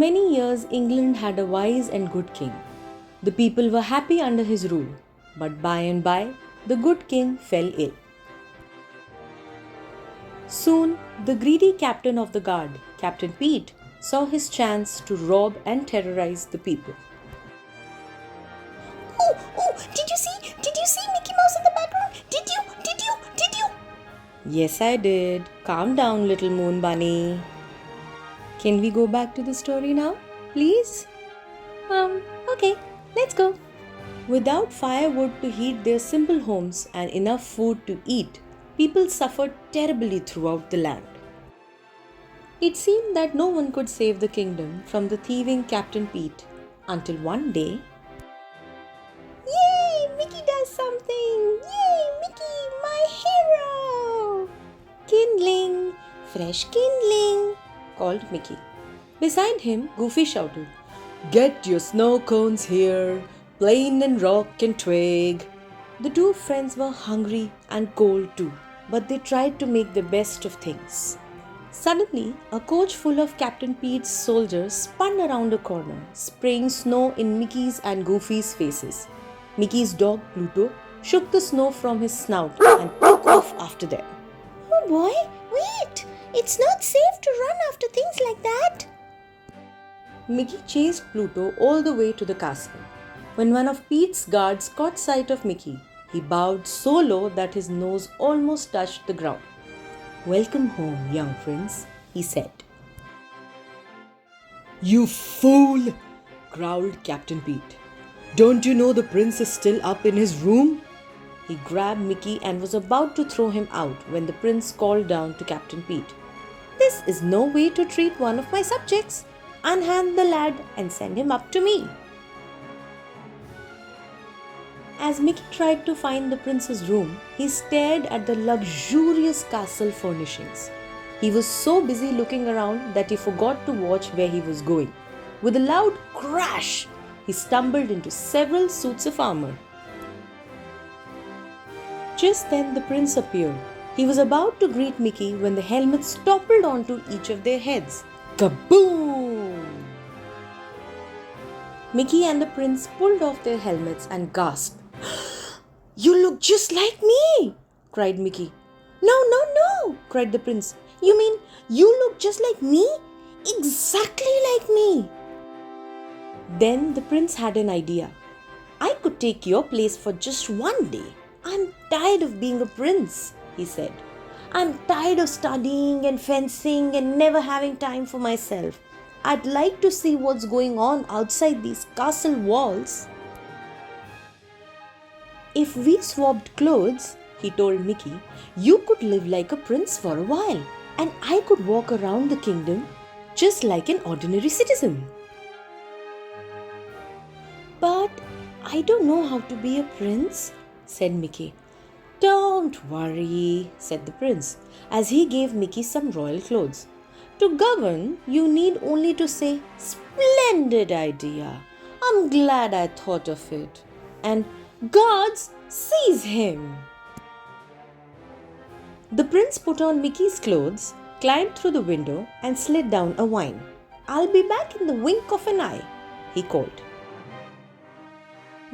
many years, England had a wise and good king. The people were happy under his rule, but by and by, the good king fell ill. Soon, the greedy captain of the guard, Captain Pete, saw his chance to rob and terrorize the people. Oh, did you see? Did you see Mickey Mouse in the background? Did you? Yes, I did. Calm down, little moon bunny. Can we go back to the story now, please? Okay, let's go. Without firewood to heat their simple homes and enough food to eat, people suffered terribly throughout the land. It seemed that no one could save the kingdom from the thieving Captain Pete until one day, Yay! Mickey does something! Yay! Mickey, my hero! kindling, fresh kindling, called Mickey. Beside him, Goofy shouted, "Get your snow cones here, plain and rock and twig." The two friends were hungry and cold too, but they tried to make the best of things. Suddenly, a coach full of Captain Pete's soldiers spun around a corner, spraying snow in Mickey's and Goofy's faces. Mickey's dog Pluto shook the snow from his snout and took off after them. Oh boy, wait! It's not safe to run after things like that. Mickey chased Pluto all the way to the castle. When one of Pete's guards caught sight of Mickey, he bowed so low that his nose almost touched the ground. "Welcome home, young prince," he said. "You fool!" growled Captain Pete. "Don't you know the prince is still up in his room?" He grabbed Mickey and was about to throw him out when the prince called down to Captain Pete. "This is no way to treat one of my subjects. Unhand the lad and send him up to me." As Mickey tried to find the prince's room, he stared at the luxurious castle furnishings. He was so busy looking around that he forgot to watch where he was going. With a loud crash, he stumbled into several suits of armor. Just then the prince appeared. He was about to greet Mickey when the helmets toppled onto each of their heads. Kaboom! Mickey and the prince pulled off their helmets and gasped. "You look just like me!" cried Mickey. No, cried the prince. "You mean you look just like me? Exactly like me!" Then the prince had an idea. "I could take your place for just one day. I'm tired of being a prince," he said. "I'm tired of studying and fencing and never having time for myself. I'd like to see what's going on outside these castle walls." "If we swapped clothes," he told Mickey, "you could live like a prince for a while, and I could walk around the kingdom just like an ordinary citizen." "But I don't know how to be a prince," said Mickey. "Don't worry," said the prince, as he gave Mickey some royal clothes. "To govern, you need only to say, 'Splendid idea. I'm glad I thought of it.' And 'Guards, seize him!'" The prince put on Mickey's clothes, climbed through the window, and slid down a vine. "I'll be back in the wink of an eye," he called.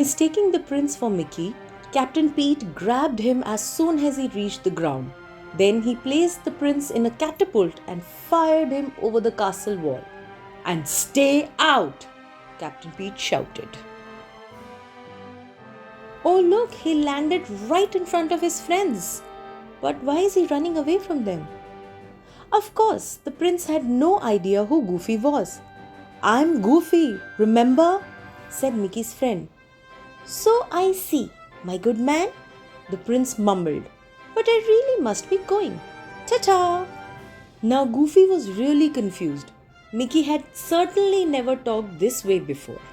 Mistaking the prince for Mickey, Captain Pete grabbed him as soon as he reached the ground. Then he placed the prince in a catapult and fired him over the castle wall. "And stay out!" Captain Pete shouted. Oh look, he landed right in front of his friends. But why is he running away from them? Of course, the prince had no idea who Goofy was. "I'm Goofy, remember?" said Mickey's friend. "So I see, my good man," the prince mumbled. "But I really must be going. Ta-ta!" Now Goofy was really confused. Mickey had certainly never talked this way before.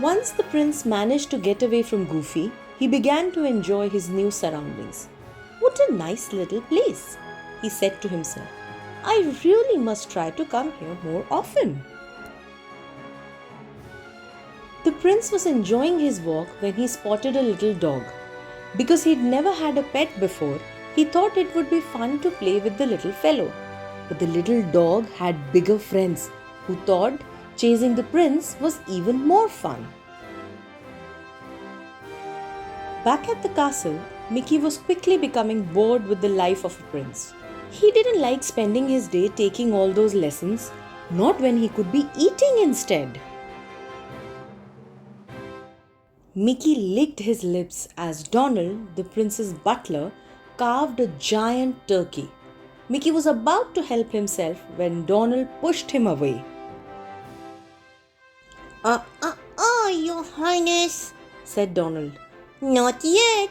Once the prince managed to get away from Goofy, he began to enjoy his new surroundings. "What a nice little place," he said to himself. "I really must try to come here more often." The prince was enjoying his walk when he spotted a little dog. Because he'd never had a pet before, he thought it would be fun to play with the little fellow. But the little dog had bigger friends who thought chasing the prince was even more fun. Back at the castle, Mickey was quickly becoming bored with the life of a prince. He didn't like spending his day taking all those lessons, not when he could be eating instead. Mickey licked his lips as Donald, the prince's butler, carved a giant turkey. Mickey was about to help himself when Donald pushed him away. Your Highness, Said Donald. not yet.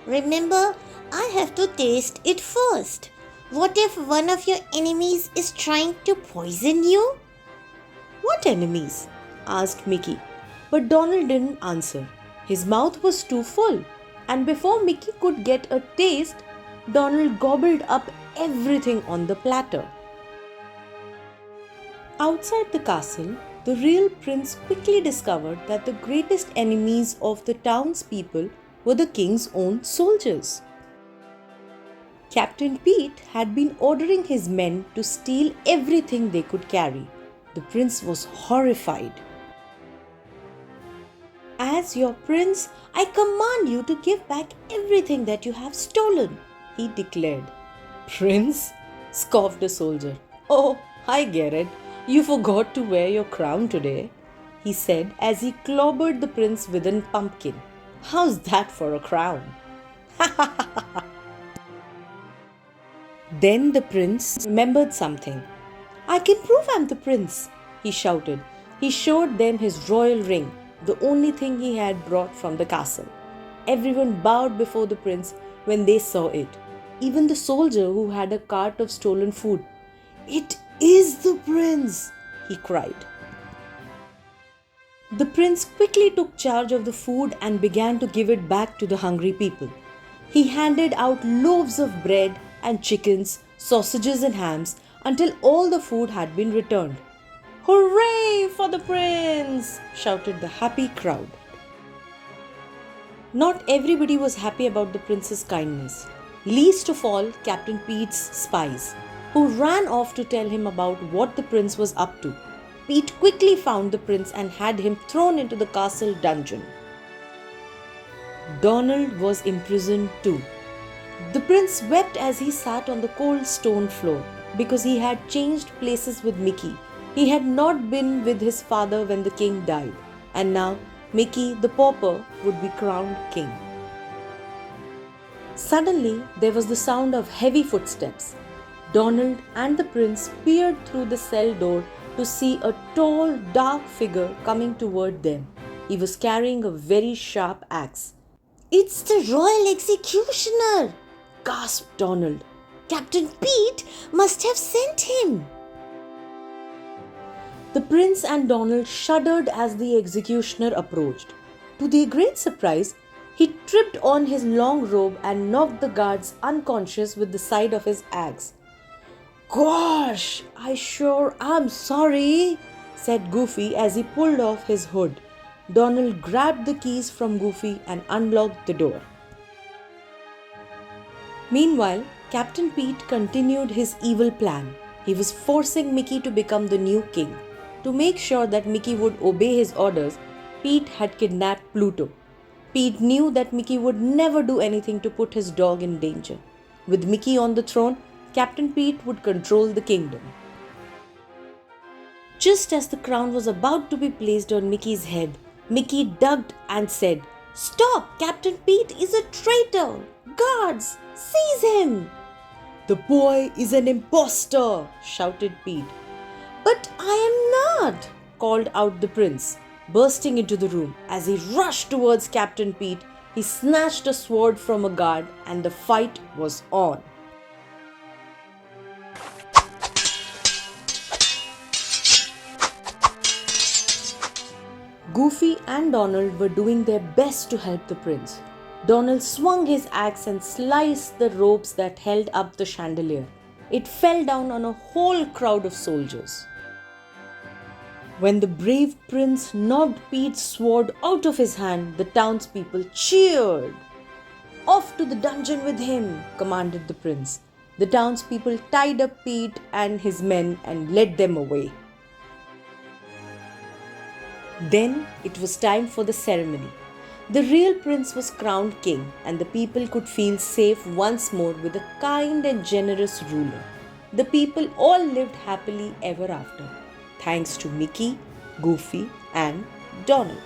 Remember, I have to taste it first. What if one of your enemies is trying to poison you? What enemies? Asked Mickey. But Donald didn't answer. His mouth was too full, and before Mickey could get a taste, Donald gobbled up everything on the platter. Outside the castle, the real prince quickly discovered that the greatest enemies of the townspeople were the king's own soldiers. Captain Pete had been ordering his men to steal everything they could carry. The prince was horrified. As your prince, I command you to give back everything that you have stolen, he declared. Prince? Scoffed a soldier. Oh, I get it. You forgot to wear your crown today, he said as he clobbered the prince with a pumpkin. How's that for a crown? Then the prince remembered something. I can prove I'm the prince, he shouted. He showed them his royal ring, the only thing he had brought from the castle. Everyone bowed before the prince when they saw it. Even the soldier who had a cart of stolen food. It is the prince, he cried. The prince quickly took charge of the food and began to give it back to the hungry people. He handed out loaves of bread and chickens, sausages and hams until all the food had been returned. Hooray for the prince! Shouted the happy crowd. Not everybody was happy about the prince's kindness, least of all Captain Pete's spies, who ran off to tell him about what the prince was up to. Pete quickly found the prince and had him thrown into the castle dungeon. Donald was imprisoned too. The prince wept as he sat on the cold stone floor because he had changed places with Mickey. He had not been with his father when the king died, and now Mickey the pauper would be crowned king. Suddenly, there was the sound of heavy footsteps. Donald and the prince peered through the cell door to see a tall, dark figure coming toward them. He was carrying a very sharp axe. It's the royal executioner, Gasped Donald. Captain Pete must have sent him. The prince and Donald shuddered as the executioner approached. To their great surprise, he tripped on his long robe and knocked the guards unconscious with the side of his axe. Gosh, I sure am sorry, said Goofy as he pulled off his hood. Donald grabbed the keys from Goofy and unlocked the door. Meanwhile, Captain Pete continued his evil plan. He was forcing Mickey to become the new king. To make sure that Mickey would obey his orders, Pete had kidnapped Pluto. Pete knew that Mickey would never do anything to put his dog in danger. With Mickey on the throne, Captain Pete would control the kingdom. Just as the crown was about to be placed on Mickey's head, Mickey ducked and said, "Stop! Captain Pete is a traitor! Guards, seize him!" "The boy is an impostor!" shouted Pete. "But I am not!" called out the prince, bursting into the room. As he rushed towards Captain Pete, he snatched a sword from a guard and the fight was on. Goofy and Donald were doing their best to help the prince. Donald swung his axe and sliced the ropes that held up the chandelier. It fell down on a whole crowd of soldiers. When the brave prince knocked Pete's sword out of his hand, the townspeople cheered. "Off to the dungeon with him," commanded the prince. The townspeople tied up Pete and his men and led them away. Then it was time for the ceremony. The real prince was crowned king, and the people could feel safe once more with a kind and generous ruler. The people all lived happily ever after, thanks to Mickey, Goofy, and Donald.